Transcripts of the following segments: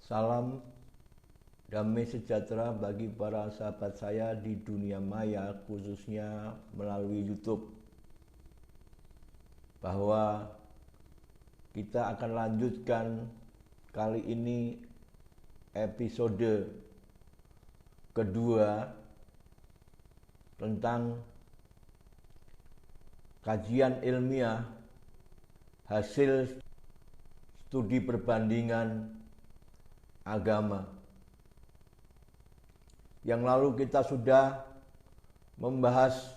Salam damai sejahtera bagi para sahabat saya di dunia maya, khususnya melalui YouTube. Bahwa kita akan lanjutkan kali ini episode kedua tentang kajian ilmiah hasil studi perbandingan agama. Yang lalu kita sudah membahas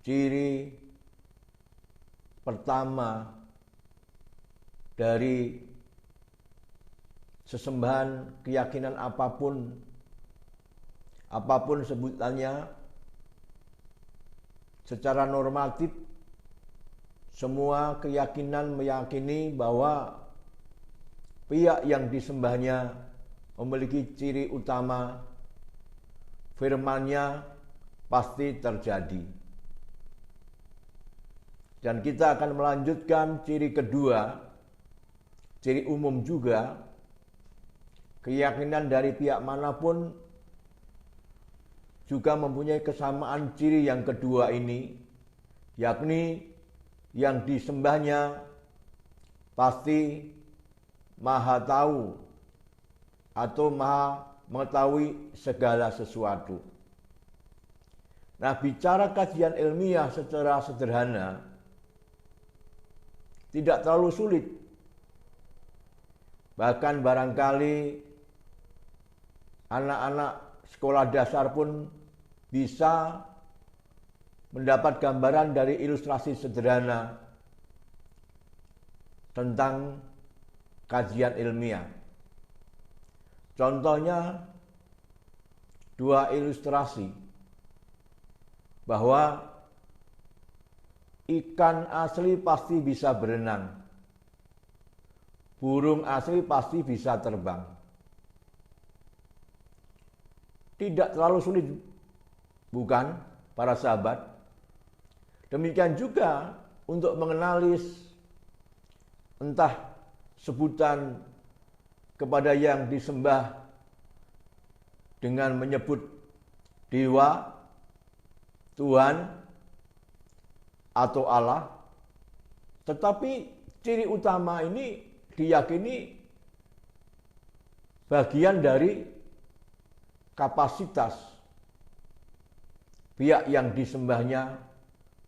ciri pertama dari sesembahan keyakinan apapun sebutannya. Secara normatif semua keyakinan meyakini bahwa pihak yang disembahnya memiliki ciri utama, firman-Nya pasti terjadi. Dan kita akan melanjutkan ciri kedua, ciri umum juga, keyakinan dari pihak manapun juga mempunyai kesamaan ciri yang kedua ini, yakni yang disembahnya pasti Maha tahu atau Maha mengetahui segala sesuatu. Nah, bicara kajian ilmiah secara sederhana tidak terlalu sulit. Bahkan barangkali anak-anak sekolah dasar pun bisa mendapat gambaran dari ilustrasi sederhana tentang kajian ilmiah. Contohnya dua ilustrasi bahwa ikan asli pasti bisa berenang, burung asli pasti bisa terbang. Tidak terlalu sulit, bukan, para sahabat? Demikian juga untuk mengenali entah sebutan kepada yang disembah dengan menyebut dewa, Tuhan, atau Allah. Tetapi ciri utama ini diyakini bagian dari kapasitas pihak yang disembahnya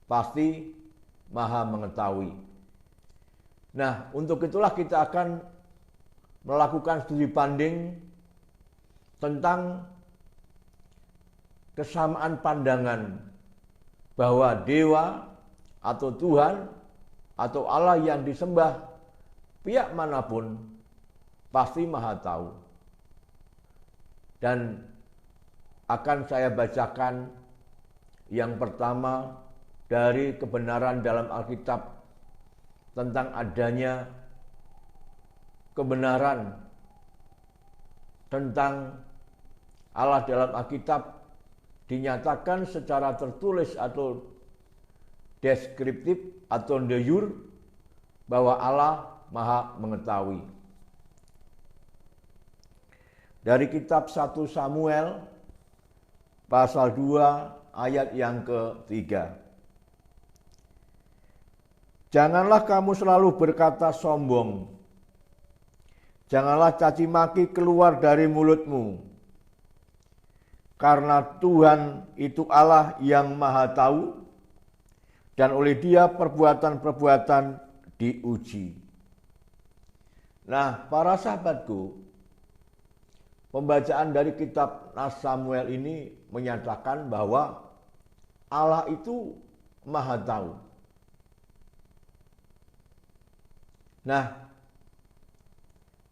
pasti Maha mengetahui. Nah, untuk itulah kita akan melakukan studi banding tentang kesamaan pandangan bahwa dewa atau Tuhan atau Allah yang disembah pihak manapun pasti Maha tahu. Dan akan saya bacakan yang pertama dari kebenaran dalam Alkitab tentang adanya kebenaran tentang Allah dalam Alkitab dinyatakan secara tertulis atau deskriptif atau de jure bahwa Allah Maha mengetahui. Dari kitab 1 Samuel pasal 2 ayat yang ketiga. Janganlah kamu selalu berkata sombong. Janganlah caci maki keluar dari mulutmu. Karena Tuhan itu Allah yang Maha tahu dan oleh Dia perbuatan-perbuatan diuji. Nah, para sahabatku, pembacaan dari kitab Nas Samuel ini menyatakan bahwa Allah itu Maha tahu. Nah,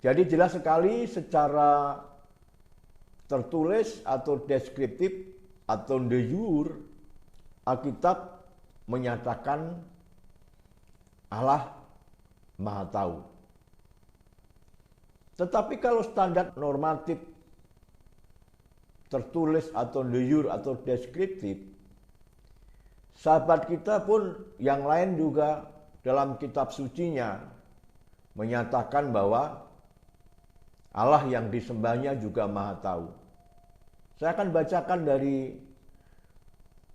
jadi jelas sekali secara tertulis atau deskriptif atau de jure Alkitab menyatakan Allah Maha tahu. Tetapi kalau standar normatif tertulis atau de jure atau deskriptif, sahabat kita pun yang lain juga dalam kitab sucinya menyatakan bahwa Allah yang disembahnya juga Maha Tahu. Saya akan bacakan dari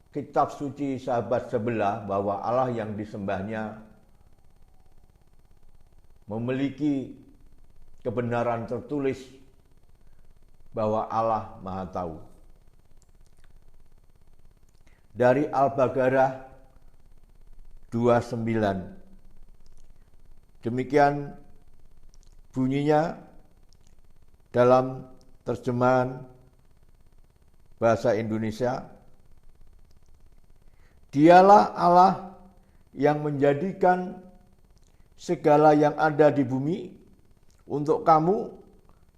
kitab suci sahabat sebelah bahwa Allah yang disembahnya memiliki kebenaran tertulis bahwa Allah Maha Tahu. Dari Al-Baqarah 29. Demikian bunyinya dalam terjemahan bahasa Indonesia. Dialah Allah yang menjadikan segala yang ada di bumi untuk kamu,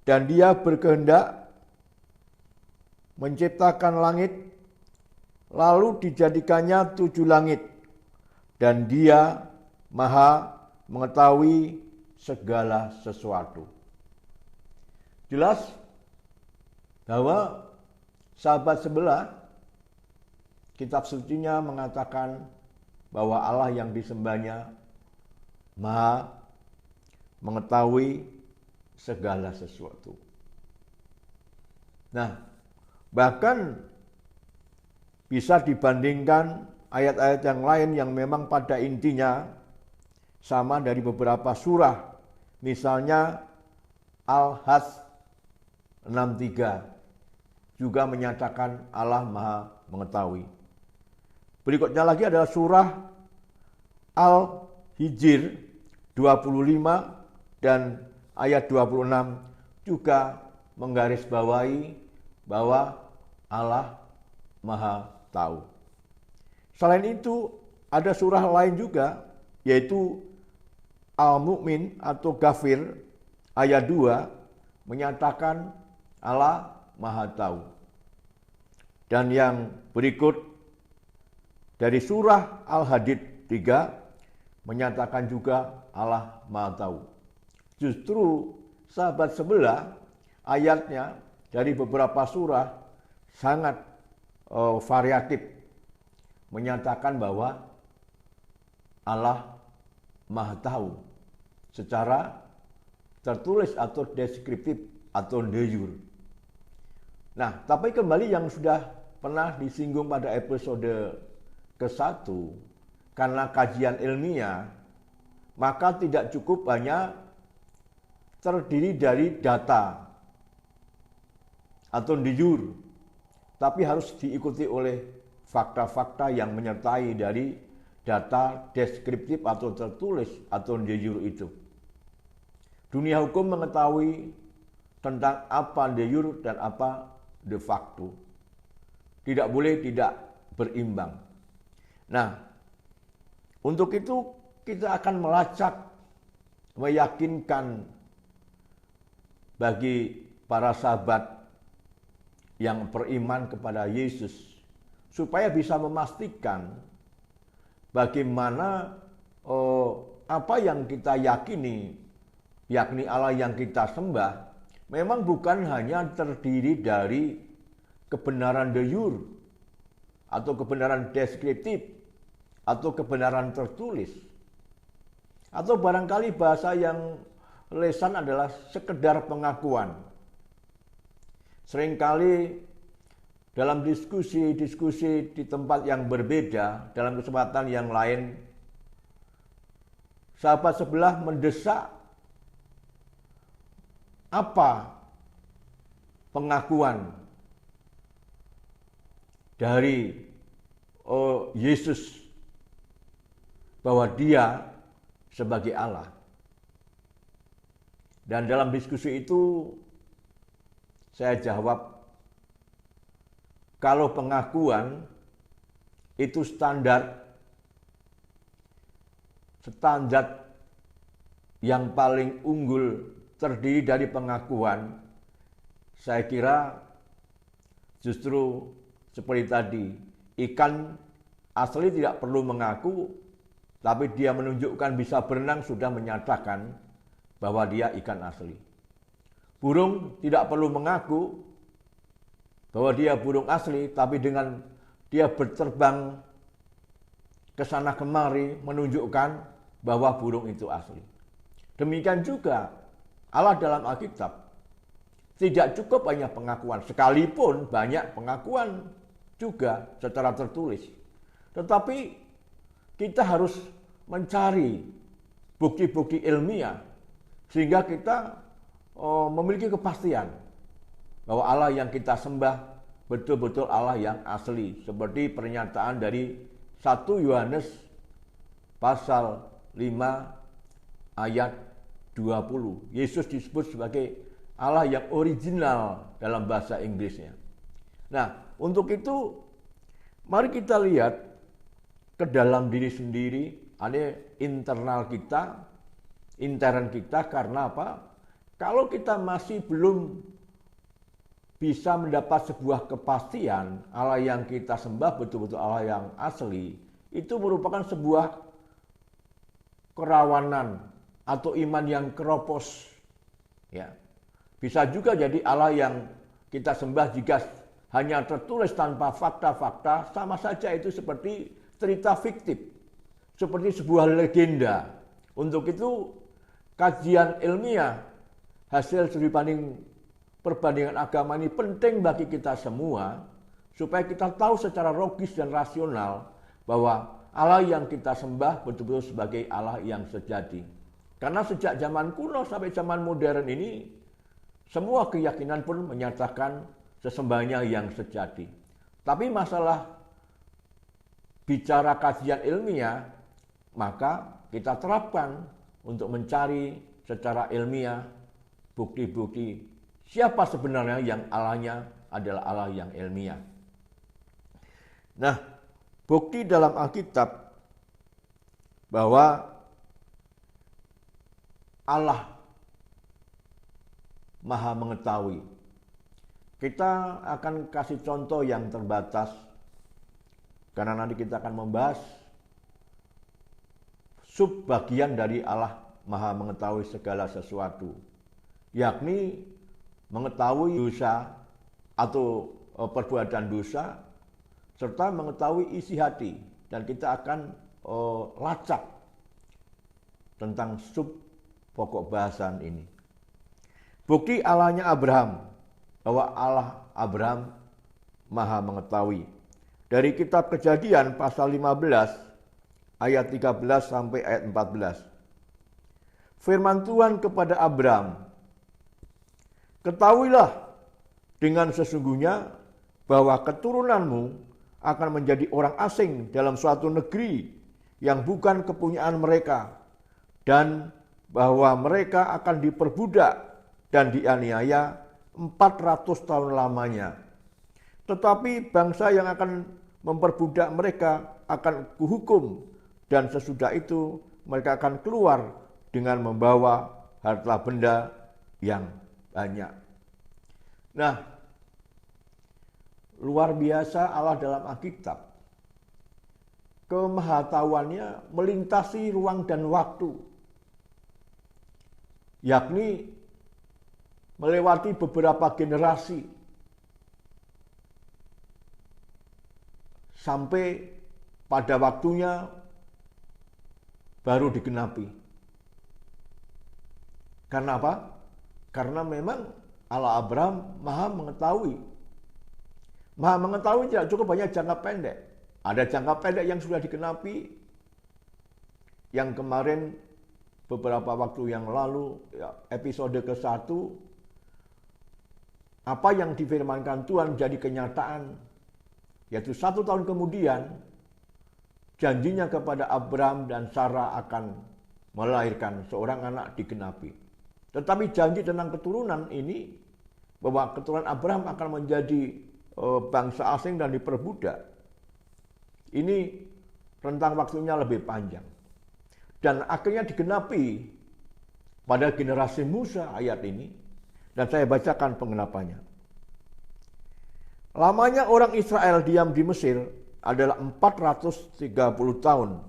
dan Dia berkehendak menciptakan langit, lalu dijadikannya 7 langit, dan Dia Maha mengetahui segala sesuatu. Jelas bahwa sahabat sebelah kitab sucinya mengatakan bahwa Allah yang disembahnya Maha mengetahui segala sesuatu. Nah, bahkan bisa dibandingkan ayat-ayat yang lain yang memang pada intinya sama dari beberapa surah. Misalnya Al-Hajj 63 juga menyatakan Allah Maha mengetahui. Berikutnya lagi adalah surah Al-Hijr 25 dan ayat 26 juga menggarisbawahi bahwa Allah Maha tahu. Selain itu ada surah lain juga, yaitu Al-Mu'min atau Ghafir ayat 2 menyatakan Allah Maha tahu. Dan yang berikut dari surah Al-Hadid 3 menyatakan juga Allah Maha tahu. Justru sahabat sebelah ayatnya dari beberapa surah sangat variatif, menyatakan bahwa Allah Maha tahu secara tertulis atau deskriptif atau de jure. Nah, tapi kembali yang sudah pernah disinggung pada episode ke-1, karena kajian ilmiah, maka tidak cukup hanya terdiri dari data atau de jure, tapi harus diikuti oleh fakta-fakta yang menyertai dari data deskriptif atau tertulis atau de jure itu. Dunia hukum mengetahui tentang apa de jure dan apa de facto. Tidak boleh tidak berimbang. Nah, untuk itu kita akan melacak, meyakinkan bagi para sahabat yang beriman kepada Yesus, supaya bisa memastikan bagaimana apa yang kita yakini, yakni Allah yang kita sembah, memang bukan hanya terdiri dari kebenaran de jure atau kebenaran deskriptif atau kebenaran tertulis, atau barangkali bahasa yang lesan adalah sekedar pengakuan. Seringkali dalam diskusi-diskusi di tempat yang berbeda, dalam kesempatan yang lain, sahabat sebelah mendesak apa pengakuan dari Yesus bahwa Dia sebagai Allah. Dan dalam diskusi itu saya jawab, kalau pengakuan itu standar yang paling unggul terdiri dari pengakuan, saya kira justru seperti tadi, ikan asli tidak perlu mengaku, tapi dia menunjukkan bisa berenang sudah menyatakan bahwa dia ikan asli. Burung tidak perlu mengaku bahwa dia burung asli, tapi dengan dia berterbang ke sana kemari menunjukkan bahwa burung itu asli. Demikian juga Allah dalam Alkitab Tidak cukup hanya pengakuan, sekalipun banyak pengakuan juga secara tertulis. Tetapi kita harus mencari bukti-bukti ilmiah sehingga kita memiliki kepastian bahwa Allah yang kita sembah betul-betul Allah yang asli. Seperti pernyataan dari 1 Yohanes pasal 5 ayat 20. Yesus disebut sebagai Allah yang original dalam bahasa Inggrisnya. Nah, untuk itu mari kita lihat ke dalam diri sendiri, ada internal kita, intern kita. Karena apa? Kalau kita masih belum bisa mendapat sebuah kepastian Allah yang kita sembah betul-betul Allah yang asli, itu merupakan sebuah kerawanan atau iman yang keropos. Ya. Bisa juga jadi Allah yang kita sembah jika hanya tertulis tanpa fakta-fakta, sama saja itu seperti cerita fiktif, seperti sebuah legenda. Untuk itu kajian ilmiah hasil studi banding perbandingan agama ini penting bagi kita semua, supaya kita tahu secara logis dan rasional bahwa Allah yang kita sembah betul-betul sebagai Allah yang sejati. Karena sejak zaman kuno sampai zaman modern ini, semua keyakinan pun menyatakan sesembahnya yang sejati. Tapi masalah bicara kajian ilmiah, maka kita terapkan untuk mencari secara ilmiah bukti-bukti siapa sebenarnya yang Allahnya adalah Allah yang ilmiah. Nah, bukti dalam Alkitab bahwa Allah Maha mengetahui. Kita akan kasih contoh yang terbatas, karena nanti kita akan membahas subbagian dari Allah Maha mengetahui segala sesuatu, yakni mengetahui dosa atau perbuatan dosa, serta mengetahui isi hati. Dan kita akan lacak tentang sub pokok bahasan ini. Bukti Allahnya Abraham, bahwa Allah Abraham Maha mengetahui. Dari kitab Kejadian pasal 15 ayat 13 sampai ayat 14. Firman Tuhan kepada Abraham, ketahuilah dengan sesungguhnya bahwa keturunanmu akan menjadi orang asing dalam suatu negeri yang bukan kepunyaan mereka, dan bahwa mereka akan diperbudak dan dianiaya 400 tahun lamanya. Tetapi bangsa yang akan memperbudak mereka akan kuhukum, dan sesudah itu mereka akan keluar dengan membawa harta benda yang banyak. Nah, luar biasa Allah dalam Alkitab. Kemahatauannya melintasi ruang dan waktu, yakni melewati beberapa generasi sampai pada waktunya baru digenapi. Karena apa? Karena memang Allah Abraham Maha mengetahui. Maha mengetahui tidak cukup hanya jangka pendek. Ada jangka pendek yang sudah digenapi, yang kemarin beberapa waktu yang lalu, episode ke-1, apa yang difirmankan Tuhan jadi kenyataan, yaitu 1 tahun kemudian janjinya kepada Abraham dan Sarah akan melahirkan seorang anak digenapi. Tetapi janji tentang keturunan ini, bahwa keturunan Abraham akan menjadi bangsa asing dan diperbudak, ini rentang waktunya lebih panjang. Dan akhirnya digenapi pada generasi Musa ayat ini. Dan saya bacakan pengenapannya. Lamanya orang Israel diam di Mesir adalah 430 tahun.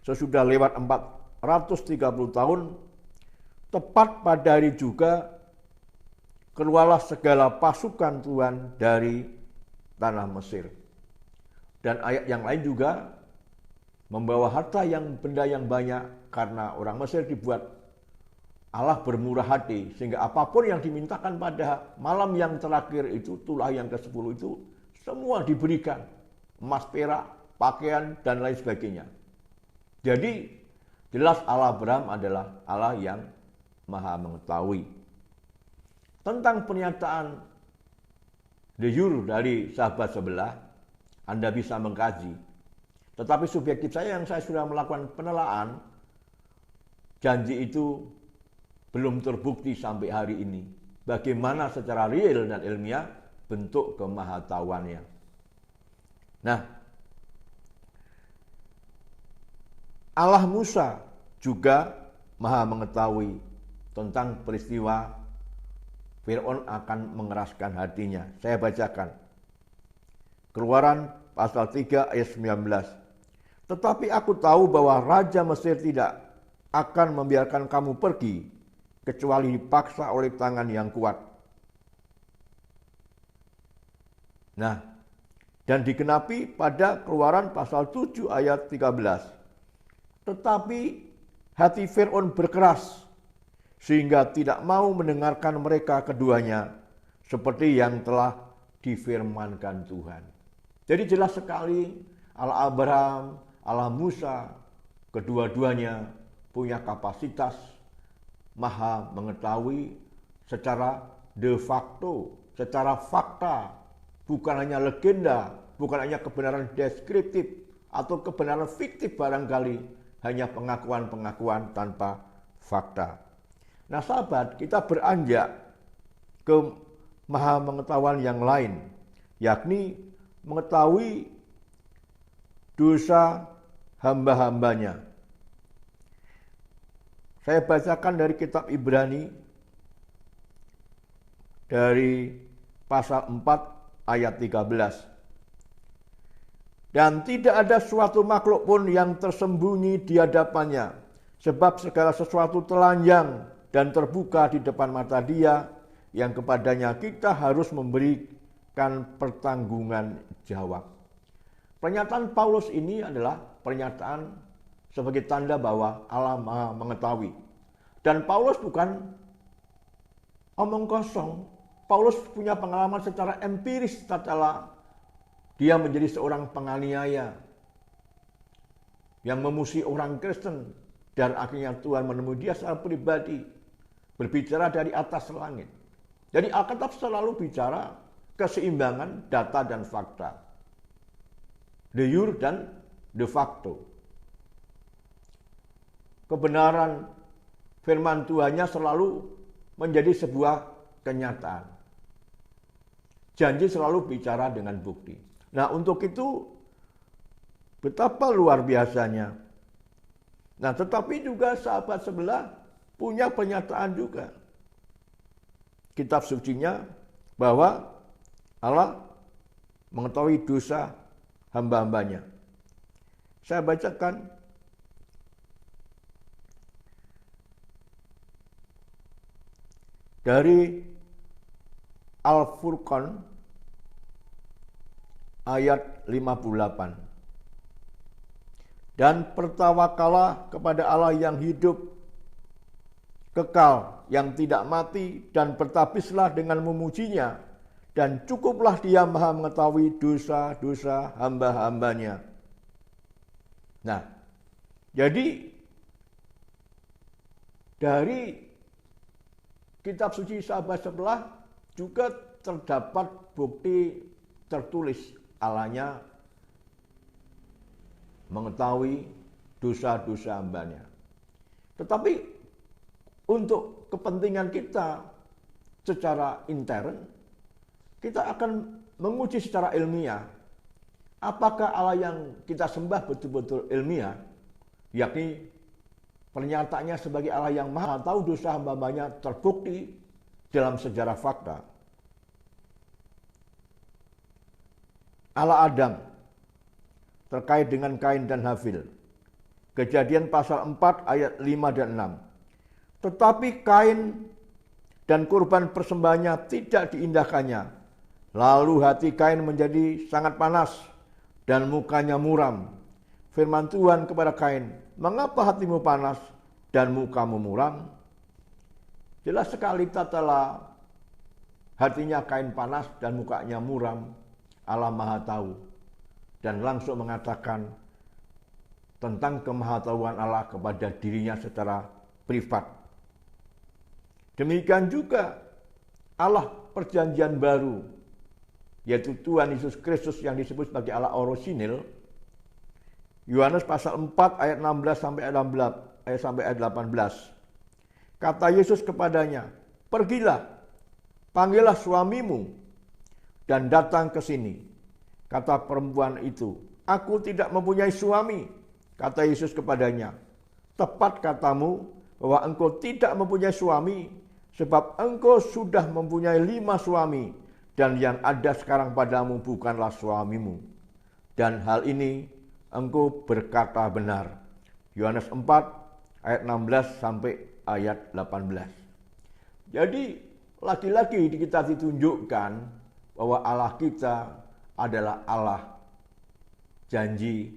Sesudah lewat 430 tahun, tepat pada hari juga keluarlah segala pasukan Tuhan dari tanah Mesir. Dan ayat yang lain juga membawa harta yang benda yang banyak, karena orang Mesir dibuat Allah bermurah hati sehingga apapun yang dimintakan pada malam yang terakhir itu, tulah yang ke-10 itu, semua diberikan. Emas, perak, pakaian, dan lain sebagainya. Jadi jelas Allah Abraham adalah Allah yang maha mengetahui. Tentang pernyataan de jure dari sahabat sebelah, Anda bisa mengkaji. Tetapi subjektif saya yang saya sudah melakukan penelaahan, janji itu belum terbukti sampai hari ini. Bagaimana secara real dan ilmiah bentuk kemahatauannya. Nah, Allah Musa juga maha mengetahui tentang peristiwa Fir'aun akan mengeraskan hatinya. Saya bacakan. Keluaran pasal 3 ayat 19. Tetapi aku tahu bahwa Raja Mesir tidak akan membiarkan kamu pergi kecuali dipaksa oleh tangan yang kuat. Nah, dan digenapi pada Keluaran pasal 7 ayat 13. Tetapi hati Fir'aun berkeras sehingga tidak mau mendengarkan mereka keduanya seperti yang telah difirmankan Tuhan. Jadi jelas sekali Allah Abraham, Allah Musa, kedua-duanya punya kapasitas maha mengetahui secara de facto, secara fakta, bukan hanya legenda, bukan hanya kebenaran deskriptif atau kebenaran fiktif barangkali, hanya pengakuan-pengakuan tanpa fakta. Nah sahabat, kita beranjak ke maha mengetahuan yang lain, yakni mengetahui dosa hamba-hambanya. Saya bacakan dari kitab Ibrani dari pasal 4 ayat 13. Dan tidak ada suatu makhluk pun yang tersembunyi di hadapannya, sebab segala sesuatu telanjang dan terbuka di depan mata Dia yang kepadanya kita harus memberikan pertanggungan jawab. Pernyataan Paulus ini adalah pernyataan sebagai tanda bahwa Allah maha mengetahui. Dan Paulus bukan omong kosong. Paulus punya pengalaman secara empiris tatkala dia menjadi seorang penganiaya yang memusuhi orang Kristen, dan akhirnya Tuhan menemui dia secara pribadi berbicara dari atas langit. Jadi Alkitab selalu bicara keseimbangan data dan fakta, de jure dan de facto. Kebenaran firman Tuhannya selalu menjadi sebuah kenyataan. Janji selalu bicara dengan bukti. Nah untuk itu betapa luar biasanya. Nah tetapi juga sahabat sebelah punya pernyataan juga. Kitab sucinya bahwa Allah mengetahui dosa hamba-hambanya. Saya bacakan dari Al-Furqan ayat 58. Dan bertawakalah kepada Allah yang hidup, kekal, yang tidak mati, dan bertapislah dengan memujinya, dan cukuplah Dia maha mengetahui dosa-dosa hamba-hambanya. Nah, jadi dari kitab suci sahabat sebelah juga terdapat bukti tertulis Allahnya mengetahui dosa-dosa hambanya. Tetapi untuk kepentingan kita secara intern, kita akan menguji secara ilmiah apakah Allah yang kita sembah betul-betul ilmiah, yakni pernyataannya sebagai Allah yang maha tahu dosa hamba-hambanya terbukti dalam sejarah fakta. Allah Adam terkait dengan Kain dan Habil. Kejadian pasal 4 ayat 5 dan 6. Tetapi Kain dan kurban persembahannya tidak diindahkannya. Lalu hati Kain menjadi sangat panas dan mukanya muram. Firman Tuhan kepada Kain, mengapa hatimu panas dan mukamu muram? Jelas sekali tatkala hatinya Kain panas dan mukanya muram, Allah Maha Tahu. Dan langsung mengatakan tentang kemahatauan Allah kepada dirinya secara privat. Demikian juga Allah perjanjian baru, yaitu Tuhan Yesus Kristus yang disebut sebagai Allah Orisinil. Yohanes pasal 4 ayat 16 sampai ayat 18. Kata Yesus kepadanya, "Pergilah, panggillah suamimu dan datang ke sini." Kata perempuan itu, "Aku tidak mempunyai suami." Kata Yesus kepadanya, "Tepat katamu bahwa engkau tidak mempunyai suami, sebab engkau sudah mempunyai 5 suami, dan yang ada sekarang padamu bukanlah suamimu. Dan hal ini engkau berkata benar." Yohanes 4 ayat 16 sampai ayat 18. Jadi lagi-lagi kita ditunjukkan bahwa Allah kita adalah Allah janji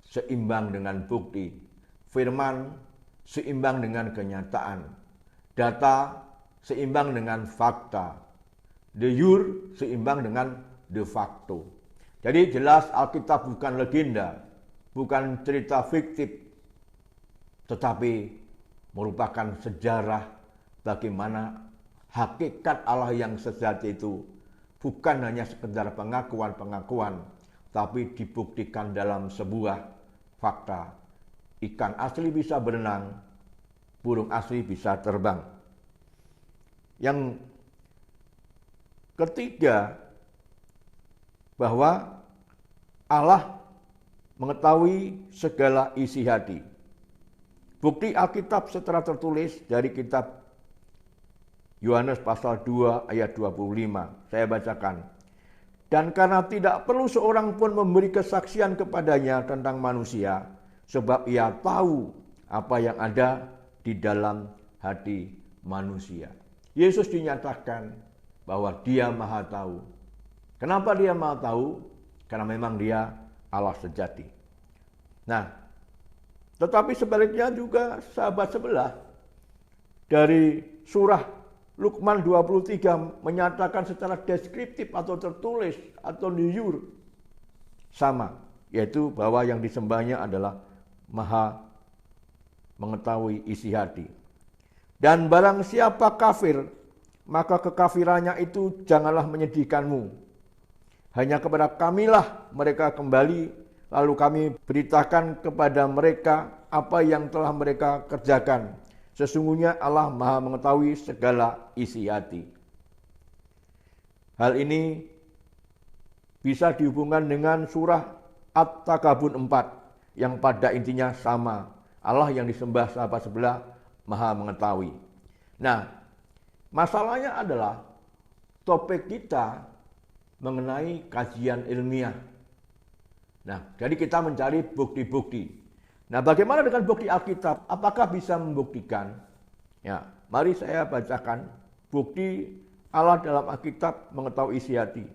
seimbang dengan bukti, firman seimbang dengan kenyataan, data seimbang dengan fakta, de jure seimbang dengan de facto. Jadi jelas Alkitab bukan legenda, bukan cerita fiktif, tetapi merupakan sejarah bagaimana hakikat Allah yang sejati itu bukan hanya sekedar pengakuan-pengakuan, tapi dibuktikan dalam sebuah fakta. Ikan asli bisa berenang, burung asli bisa terbang. Yang ketiga, bahwa Allah mengetahui segala isi hati. Bukti Alkitab secara tertulis dari kitab Yohanes pasal 2 ayat 25. Saya bacakan. "Dan karena tidak perlu seorang pun memberi kesaksian kepadanya tentang manusia, sebab ia tahu apa yang ada di dalam hati manusia." Yesus dinyatakan bahwa dia Maha Tahu. Kenapa dia Maha Tahu? Karena memang dia Allah sejati. Nah, tetapi sebaliknya juga sahabat sebelah dari surah Luqman 23 menyatakan secara deskriptif atau tertulis atau de sama, yaitu bahwa yang disembahnya adalah Maha mengetahui isi hati. "Dan barang siapa kafir, maka kekafirannya itu janganlah menyedihkanmu. Hanya kepada kamilah mereka kembali, lalu kami beritakan kepada mereka apa yang telah mereka kerjakan. Sesungguhnya Allah Maha mengetahui segala isi hati." Hal ini bisa dihubungkan dengan surah At-Takabun 4 yang pada intinya sama. Allah yang disembah sahabat sebelah Maha mengetahui. Nah, masalahnya adalah topik kita mengenai kajian ilmiah. Nah, jadi kita mencari bukti-bukti. Nah, bagaimana dengan bukti Alkitab? Apakah bisa membuktikan? Ya, mari saya bacakan bukti Allah dalam Alkitab mengetahui isi hati.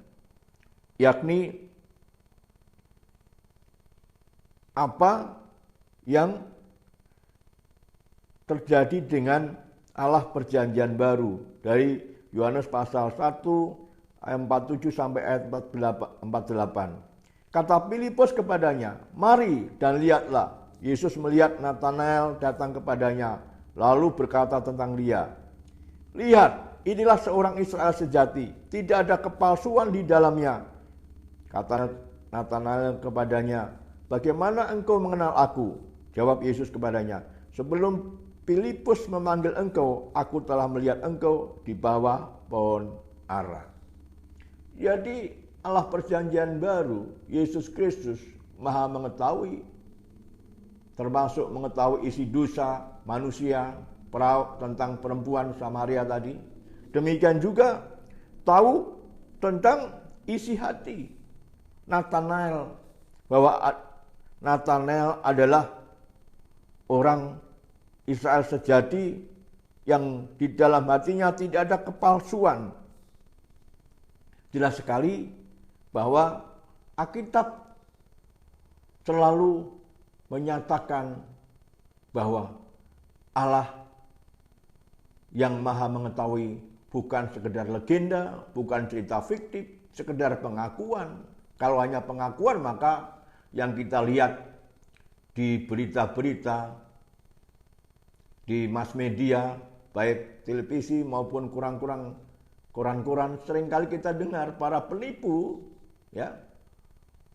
Yakni apa yang terjadi dengan Allah perjanjian baru dari Yohanes pasal 1 ayat 47 sampai ayat 48. Kata Filipus kepadanya, "Mari dan lihatlah." Yesus melihat Natanael datang kepadanya, lalu berkata tentang dia, "Lihat, inilah seorang Israel sejati, tidak ada kepalsuan di dalamnya." Kata Natanael kepadanya, "Bagaimana engkau mengenal aku?" Jawab Yesus kepadanya, "Sebelum Filipus memanggil engkau, aku telah melihat engkau di bawah pohon ara." Jadi Allah perjanjian baru, Yesus Kristus Maha mengetahui, termasuk mengetahui isi dosa manusia, tentang perempuan Samaria tadi. Demikian juga tahu tentang isi hati Natanael, bahwa Natanael adalah orang Israel sejati yang di dalam hatinya tidak ada kepalsuan. Jelas sekali bahwa Alkitab selalu menyatakan bahwa Allah yang maha mengetahui bukan sekedar legenda, bukan cerita fiktif, sekedar pengakuan. Kalau hanya pengakuan, maka yang kita lihat di berita-berita, di mass media, baik televisi maupun koran-koran, seringkali kita dengar para penipu, ya,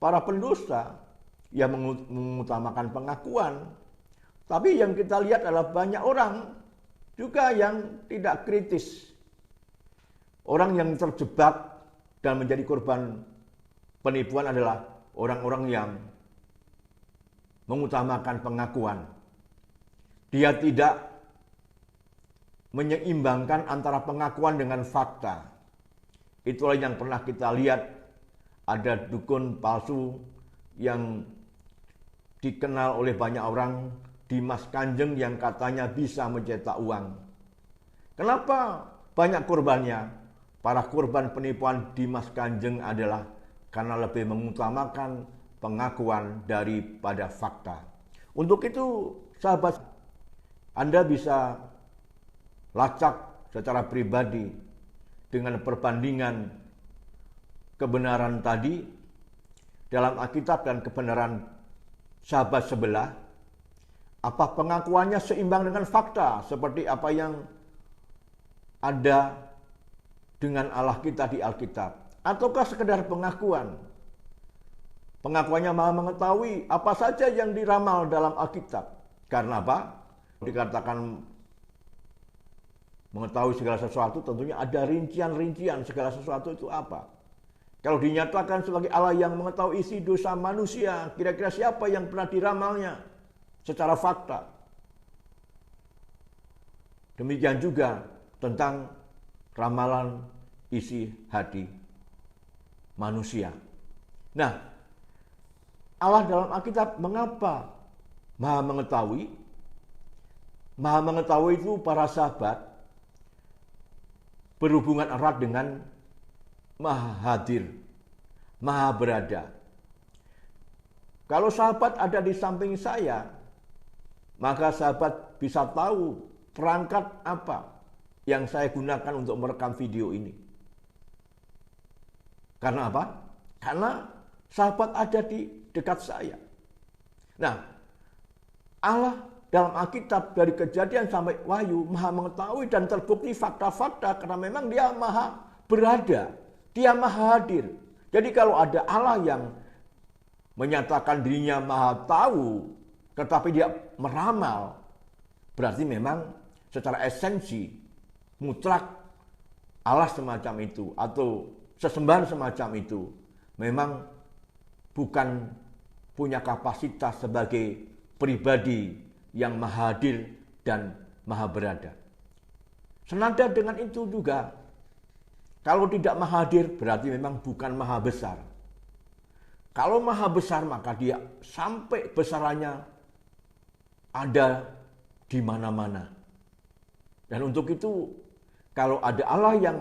para pendusta yang mengutamakan pengakuan. Tapi yang kita lihat adalah banyak orang juga yang tidak kritis. Orang yang terjebak dan menjadi korban penipuan adalah orang-orang yang mengutamakan pengakuan. Dia tidak menyeimbangkan antara pengakuan dengan fakta. Itulah yang pernah kita lihat, ada dukun palsu yang dikenal oleh banyak orang, Dimas Kanjeng, yang katanya bisa mencetak uang. Kenapa banyak korbannya? Para korban penipuan Dimas Kanjeng adalah karena lebih mengutamakan pengakuan daripada fakta. Untuk itu, sahabat, Anda bisa lacak secara pribadi dengan perbandingan kebenaran tadi dalam Alkitab dan kebenaran sahabat sebelah. Apa pengakuannya seimbang dengan fakta seperti apa yang ada dengan Allah kita di Alkitab, ataukah sekedar pengakuan? Pengakuannya maha mengetahui apa saja yang diramal dalam Alkitab. Karena apa? Dikatakan mengetahui segala sesuatu, tentunya ada rincian-rincian segala sesuatu itu apa. Kalau dinyatakan sebagai Allah yang mengetahui isi dosa manusia, kira-kira siapa yang pernah diramalnya secara fakta? Demikian juga tentang ramalan isi hati manusia. Nah, Allah dalam Alkitab mengapa maha mengetahui? Maha mengetahui itu para sahabat berhubungan erat dengan maha hadir, maha berada. Kalau sahabat ada di samping saya, maka sahabat bisa tahu perangkat apa yang saya gunakan untuk merekam video ini. Karena apa? Karena sahabat ada di dekat saya. Nah, Allah dalam Alkitab dari Kejadian sampai Wahyu maha mengetahui dan terbukti fakta-fakta karena memang dia maha berada, dia maha hadir. Jadi kalau ada Allah yang menyatakan dirinya maha tahu tetapi dia meramal, berarti memang secara esensi mutlak Allah semacam itu atau sesembahan semacam itu memang bukan punya kapasitas sebagai pribadi yang maha hadir dan maha berada. Senada dengan itu juga, kalau tidak maha hadir berarti memang bukan maha besar. Kalau maha besar maka dia sampai besarannya ada di mana-mana. Dan untuk itu, kalau ada Allah yang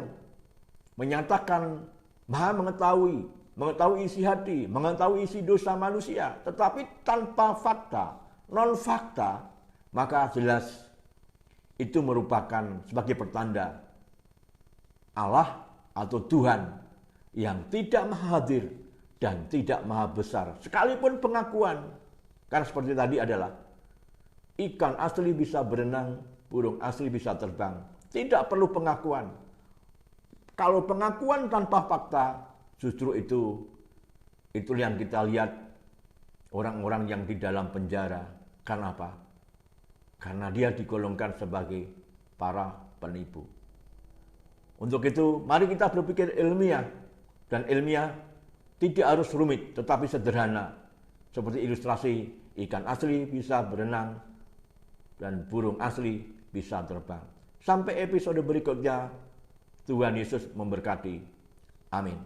menyatakan maha mengetahui isi hati, mengetahui isi dosa manusia, tetapi tanpa fakta, non fakta, maka jelas itu merupakan sebagai pertanda Allah atau Tuhan yang tidak maha hadir dan tidak maha besar. Sekalipun pengakuan, karena seperti tadi adalah ikan asli bisa berenang, burung asli bisa terbang. Tidak perlu pengakuan. Kalau pengakuan tanpa fakta, justru itu yang kita lihat orang-orang yang di dalam penjara. Karena apa? Karena dia digolongkan sebagai para penipu. Untuk itu, mari kita berpikir ilmiah. Dan ilmiah tidak harus rumit, tetapi sederhana. Seperti ilustrasi, ikan asli bisa berenang dan burung asli bisa terbang. Sampai episode berikutnya, Tuhan Yesus memberkati. Amin.